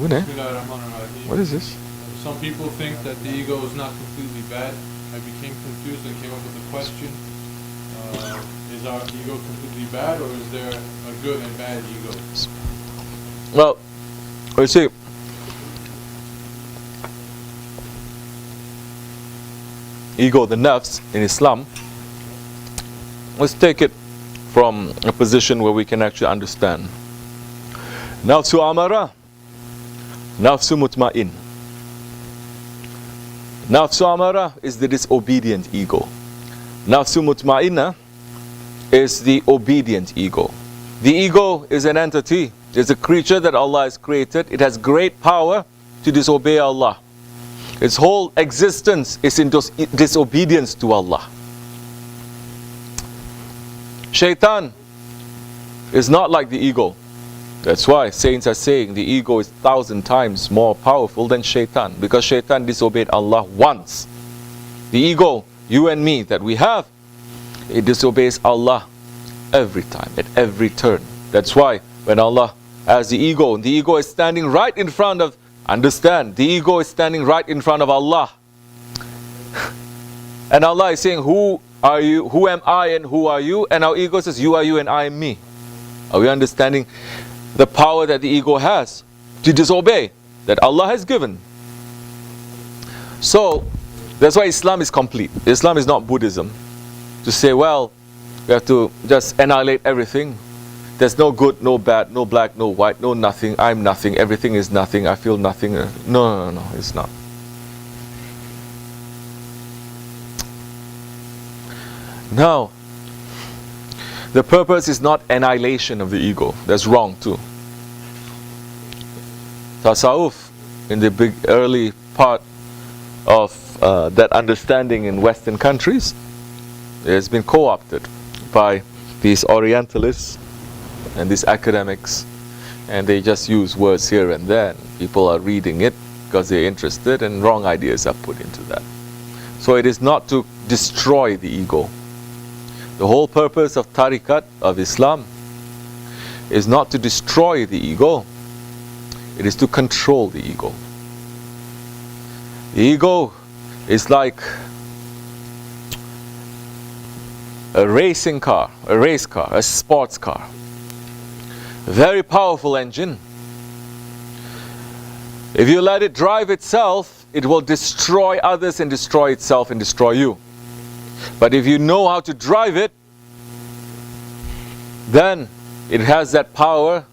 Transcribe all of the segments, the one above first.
What is this? Some people think that the ego is not completely bad. I became confused and came up with a question. Is our ego completely bad, or is there a good and bad ego? Well, you see, ego, the nafs in Islam, let's take it from a position where we can actually understand. Nafsu amara, nafsu mutma'in. Nafsu amara is the disobedient ego. Nafsu mutma'inna is the obedient ego. The ego is an entity, it's a creature that Allah has created. It has great power to disobey Allah. Its whole existence is in disobedience to Allah. Shaitan is not like the ego. That's why saints are saying the ego is 1,000 times more powerful than Shaitan, because Shaitan disobeyed Allah once. The ego, you and me, that we have, it disobeys Allah every time, at every turn. That's why when Allah has the ego is standing right in front of, understand, the ego is standing right in front of Allah. And Allah is saying, who are you, who am I and who are you? And our ego says, you are you and I am me. Are we understanding the power that the ego has to disobey, that Allah has given? So, that's why Islam is complete. Islam is not Buddhism. To say, well, we have to just annihilate everything. There's no good, no bad, no black, no white, no nothing. I'm nothing. Everything is nothing. I feel nothing. No, it's not. Now, the purpose is not annihilation of the ego. That's wrong too. Tasawwuf, in the big early part of that understanding in Western countries, it has been co-opted by these Orientalists and these academics, and they just use words here and there. People are reading it because they're interested, and wrong ideas are put into that. So it is not to destroy the ego. The whole purpose of tariqat, of Islam, is not to destroy the ego. It is to control the ego. The ego is like a racing car, a race car, a sports car. Very powerful engine. If you let it drive itself, it will destroy others and destroy itself and destroy you. But if you know how to drive it, then it has that power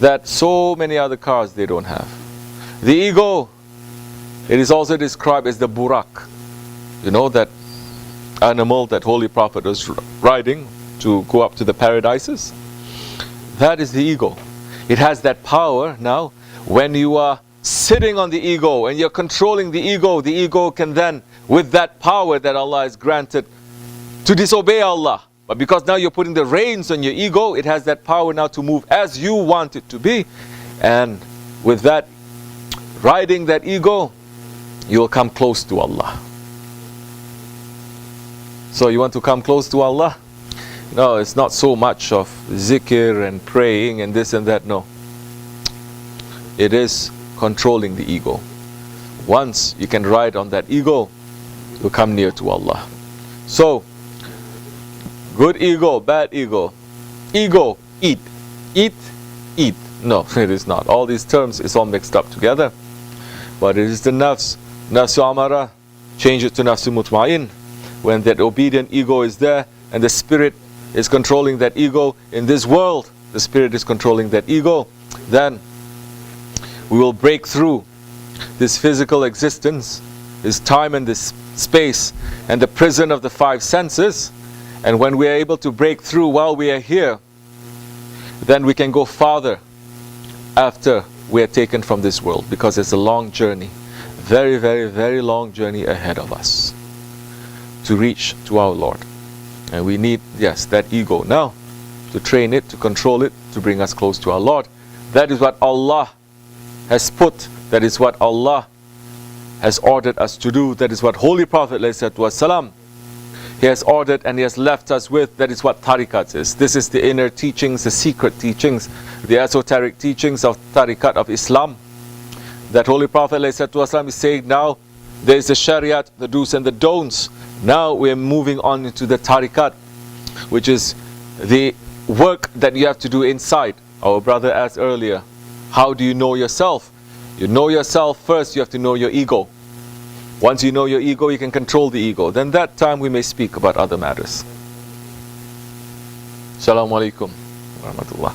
that so many other cars they don't have. The ego, it is also described as the burak. You know, that animal that Holy Prophet was riding to go up to the paradises? That is the ego. It has that power now. When you are sitting on the ego and you're controlling the ego can then, with that power that Allah has granted, to disobey Allah. But because now you're putting the reins on your ego, it has that power now to move as you want it to be. And with that, riding that ego, you will come close to Allah. So you want to come close to Allah? No, it's not so much of zikr and praying and this and that, no. It is controlling the ego. Once you can ride on that ego, you come near to Allah. So, good ego, bad ego. Ego, eat. Eat, eat. No, it is not. All these terms is all mixed up together. But it is the nafs. Nafsu amara, change it to nafsu mutma'in. When that obedient ego is there and the spirit is controlling that ego in this world, the spirit is controlling that ego, then we will break through this physical existence, this time and this space, and the prison of the five senses. And when we are able to break through while we are here, then we can go farther after we are taken from this world, because it's a long journey, very, very, very long journey ahead of us to reach to our Lord. And we need, yes, that ego now to train it, to control it, to bring us close to our Lord. That is what Allah has put, that is what Allah has ordered us to do. That is what Holy Prophet ﷺ, he has ordered and he has left us with. That is what tariqat is. This is the inner teachings, the secret teachings, the esoteric teachings of tariqat of Islam. that Holy Prophet ﷺ is saying now, there is the Shariat, the do's and the don'ts. Now we are moving on into the tariqat, which is the work that you have to do inside. Our brother asked earlier, how do you know yourself? You know yourself first, you have to know your ego. Once you know your ego, you can control the ego. Then that time we may speak about other matters. Assalamu alaikum wa rahmatullah.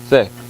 Say.